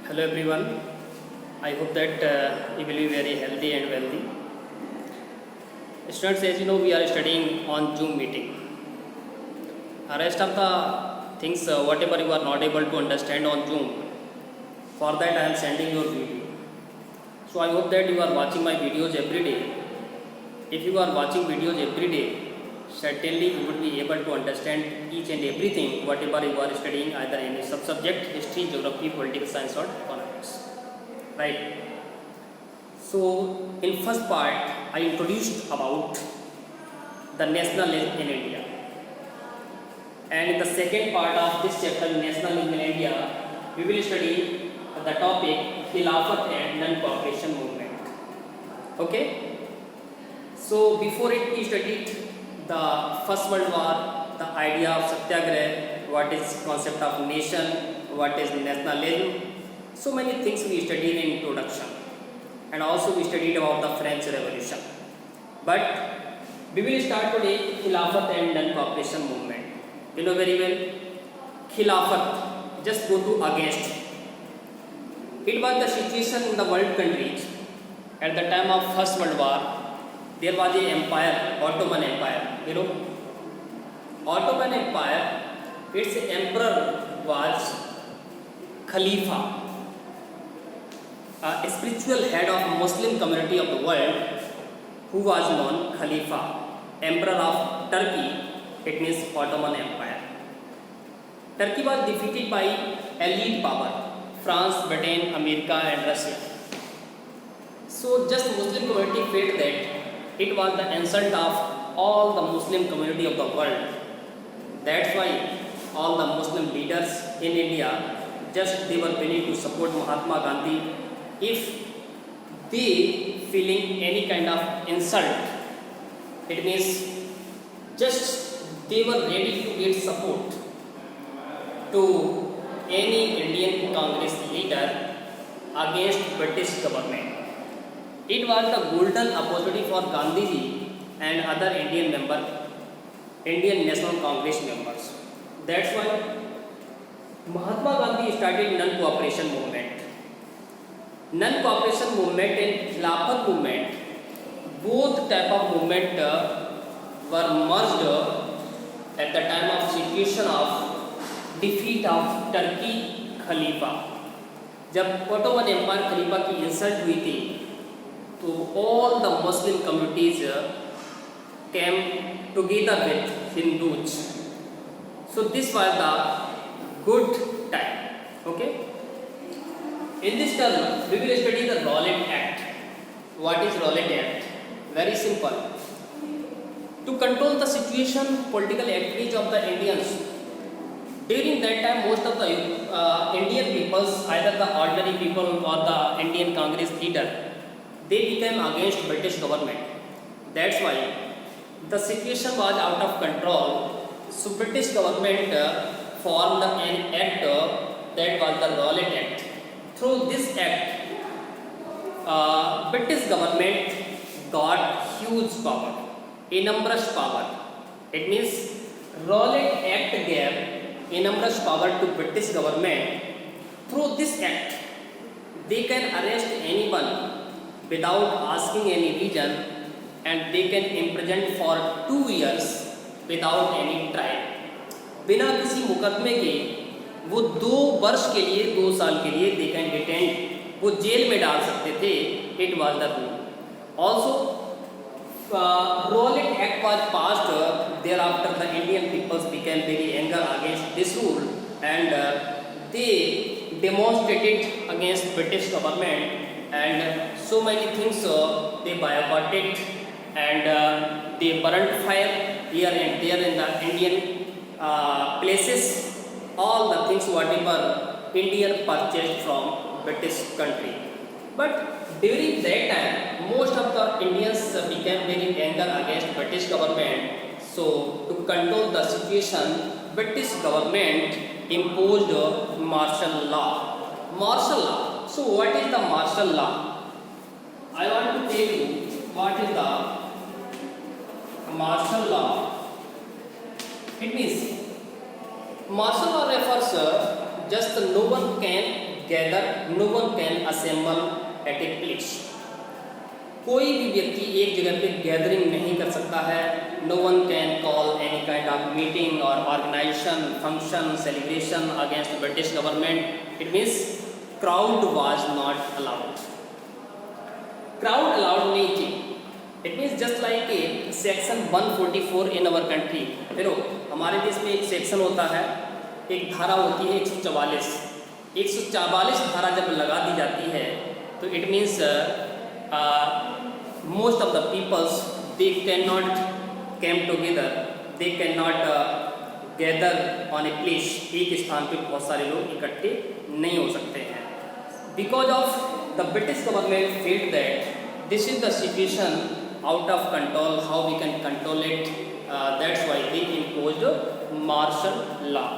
Hello everyone. I hope that you will be very healthy and wealthy. Students, as you know, we are studying on Zoom meeting. Rest of the things, whatever you are not able to understand on Zoom, for that I am sending your video. So I hope that you are watching my videos every day. If you are watching videos every day, certainly you would be able to understand each and everything, whatever you are studying, either any sub-subject, history, geography, political science or economics. Right? So in first part, I introduced about the nationalism in India. And in the second part of this chapter, nationalism in India, we will study the topic Khilafat and non-cooperation movement. Okay? So before it, we studied the First World War, the idea of Satyagraha, what is concept of nation, what is nationalism. So many things we studied in introduction, and also we studied about the French Revolution. But we will start today Khilafat and non-cooperation movement. You know very well, Khilafat, just go to against. It was the situation in the world countries at the time of First World War. There was a empire, Ottoman Empire. You know, Ottoman Empire, its emperor was Khalifa, a spiritual head of Muslim community of the world, who was known Khalifa, emperor of Turkey. It means Ottoman Empire. Turkey was defeated by elite power, France, Britain, America and Russia. So just Muslim community felt that it was the insult of all the Muslim community of the world. That's why all the Muslim leaders in India, just they were willing to support Mahatma Gandhi if they feeling any kind of insult. It means just they were ready to get support to any Indian Congress leader against British government. It was the golden opportunity for Gandhiji and other Indian National Congress members. That's why Mahatma Gandhi started non-cooperation movement. Non-cooperation movement and Khilafat movement, both type of movement were merged at the time of situation of defeat of Turkey Khalifa. जब Ottoman Empire खलीफा की insult हुई थी, तो all the Muslim communities came together with Hindus. So this was the good time. Okay. In this term, we will study the Rowlatt Act. What is Rowlatt Act? Very simple. To control the situation, political activities of the Indians. During that time, most of the Indian peoples, either the ordinary people or the Indian Congress leader, they became against British government. That's why the situation was out of control. So British government formed an act that was the Rowlatt Act. Through this act, British government got huge power, enormous power. It means Rowlatt Act gave enormous power to British government. Through this act, they can arrest anyone without asking any reason, and they can imprison for 2 years without any trial. बिना किसी मुकदमे के वो 2 वर्ष के लिए, 2 साल के लिए they can detain, वो जेल में डाल सकते थे. It was the rule. Also, Rowlatt Act was passed. Thereafter, the Indian peoples became very angry against this rule, and they demonstrated against British government. And so many things they boycotted, and they burned fire here and there in the Indian places. All the things whatever India purchased from British country. But during that time, most of the Indians became very angry against British government. So to control the situation, British government imposed martial law. Martial law. So what is the martial law? I want to tell you what is the martial law. It means martial law refers just no one can gather, no one can assemble at a place. कोई भी व्यक्ति एक जगह पे gathering नहीं कर सकता है. No one can call any kind of meeting or organization, function, celebration against British government. It means crowd was not allowed. Crowd allowed नहीं थी. It means just like a section 144 in our country. देखो हमारे देश में एक section होता है, एक धारा होती है 144. 144 धारा जब लगा दी जाती है तो it means most of the peoples they cannot came together, they cannot gather on a place. एक स्थान पे बहुत सारे लोग इकट्ठे नहीं हो सकते हैं. Because of the British government felt that this is the situation out of control, how we can control it. That's why they imposed martial law.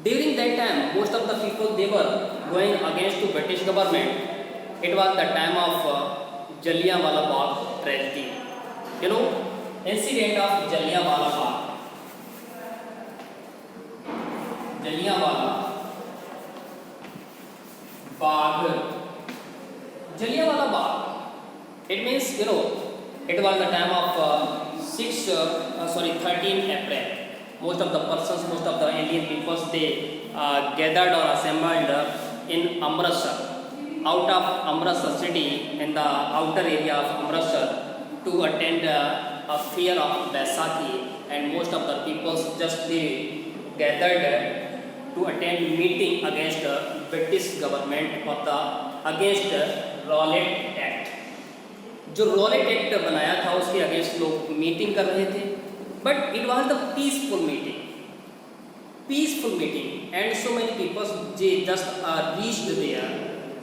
During that time, most of the people they were going against the British government. It was the time of Jallianwala Bagh tragedy. You know, incident of Jallianwala Bagh. Jallianwala Bagh. Jallianwala Bagh. It means, you know, it was the time of 13 April. Most of the persons, most of the Indian peoples, they gathered or assembled in Amritsar. Out of Amritsar city, in the outer area of Amritsar, to attend a fair of Baisakhi, and most of the peoples just they gathered to attend meeting against the British government or the against Rowlatt Act. जो Rowlatt act बनाया था उसके against लोग meeting कर रहे थे, but it was the peaceful meeting and so many peoples जे just reached there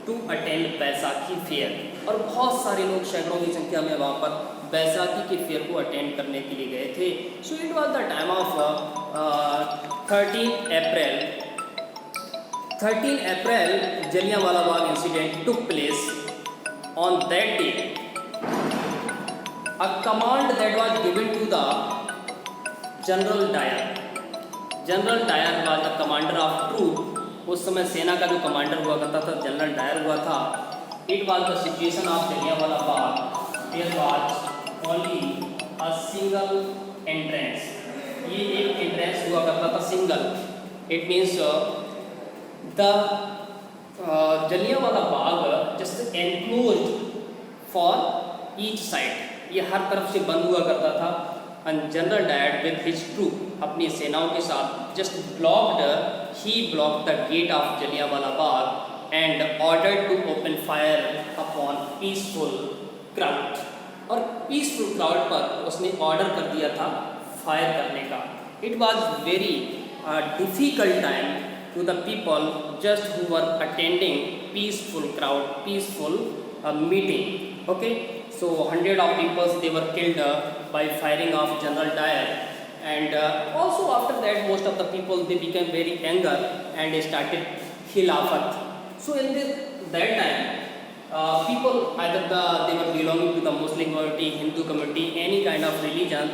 to attend Baisakhi fair. और बहुत सारे लोग सैकड़ों की संख्या में वहाँ पर बैसाखी के फेयर को अटेंड करने के लिए गए थे. सो it was the time of 13 April Jallianwala Bagh incident took place. On that day a command that was given to the General Dyer. General Dyer was the commander of troop. उस समय सेना का जो कमांडर हुआ करता था जनरल डायर हुआ था. It was the situation of Jallianwala Bagh. There was only a single entrance. ये एक entrance हुआ करता था single. It means the Jallianwala Bagh just enclosed for each side. ये हर तरफ से बंद हुआ करता था. And general Dyer with his troop अपनी सेनाओं के साथ जस्ट ही blocked the gate of Jallianwala Bagh and ordered to open fire upon peaceful crowd. और पीसफुल क्राउड पर उसने ऑर्डर कर दिया था फायर करने का. It was very difficult time to the people just who were attending peaceful crowd, peaceful meeting. Okay, so 100 of people they were killed by firing of General Dyer, and also after that most of the people they became very anger and they started Khilafat. So in that time people either they were belonging to the Muslim community, Hindu community, any kind of religion,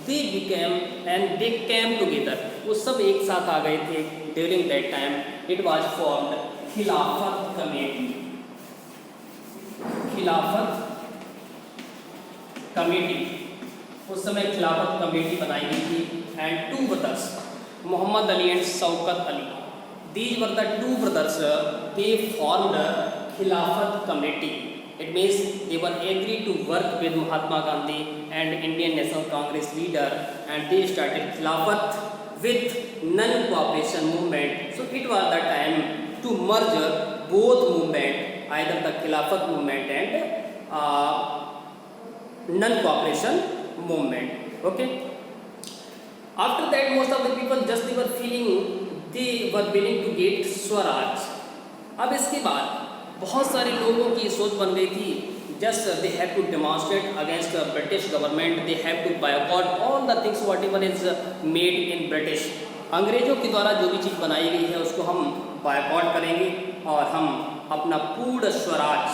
they became and they came together. वो सब एक साथ आ गए थे. During that time it was formed Khilafat committee. Khilafat committee उस समय Khilafat committee बनाई गई थी. And two brothers Mohammad Ali and Shaukat Ali, these were the two brothers, they formed Khilafat committee. It means they were agree to work with Mahatma Gandhi and Indian National Congress leader and they started Khilafat with non cooperation movement. So it was the time to merge both movement, either the Khilafat movement and non-cooperation movement. Okay. After that, most of the people just they were feeling they were willing to get Swaraj. अब इसके बाद बहुत सारे लोगों की सोच बन गई थी just they have to demonstrate against the British government. They have to boycott all the things whatever is made in British. अंग्रेजों के द्वारा जो भी चीज़ बनाई गई है उसको हम बायकॉट करेंगे और हम अपना Purna Swaraj,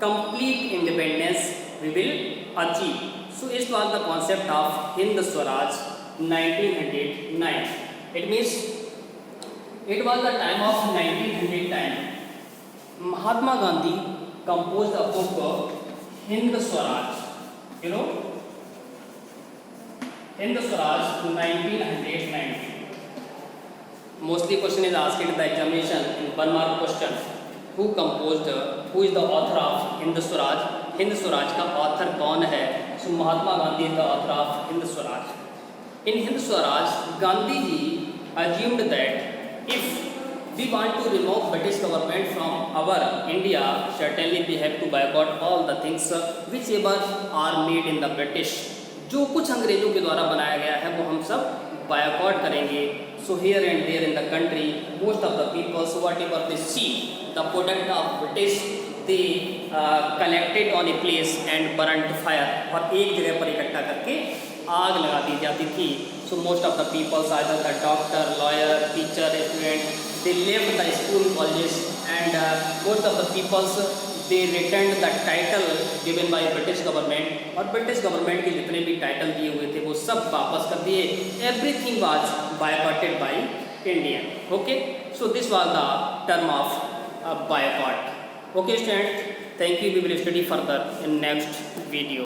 complete independence we will achieve. So it was the concept of Hind Swaraj 1909. It means It was the time of 1910. Mahatma Gandhi composed a book, Hind Swaraj. You know, Hind Swaraj, 1990. Mostly question is asked in the examination in 1 mark question. Who is the author of Hind Swaraj? Hind Swaraj का author कौन है? So Mahatma Gandhi is the author of Hind Swaraj. In Hind Swaraj, Gandhi ji assumed that if we want to remove British government from our India, certainly we have to boycott all the things whichever are made in the British. जो कुछ अंग्रेजों के द्वारा बनाया गया है वो हम सब boycott करेंगे. So here and there in the country, most of the people, so whatever they see, the product of British, they collected on a place and burnt fire. और एक जगह पर इकट्ठा करके आग लगा दी जाती थी. So most of the people, either the doctor, lawyer, teacher, student, they left the school, colleges, and most of the people they returned the title given by British government. और British government के जितने भी title दिए हुए थे वो सब वापस कर दिए. Everything was boycotted by India. Okay, so this was the term of boycott. Okay, students, thank you. We will study further in next video.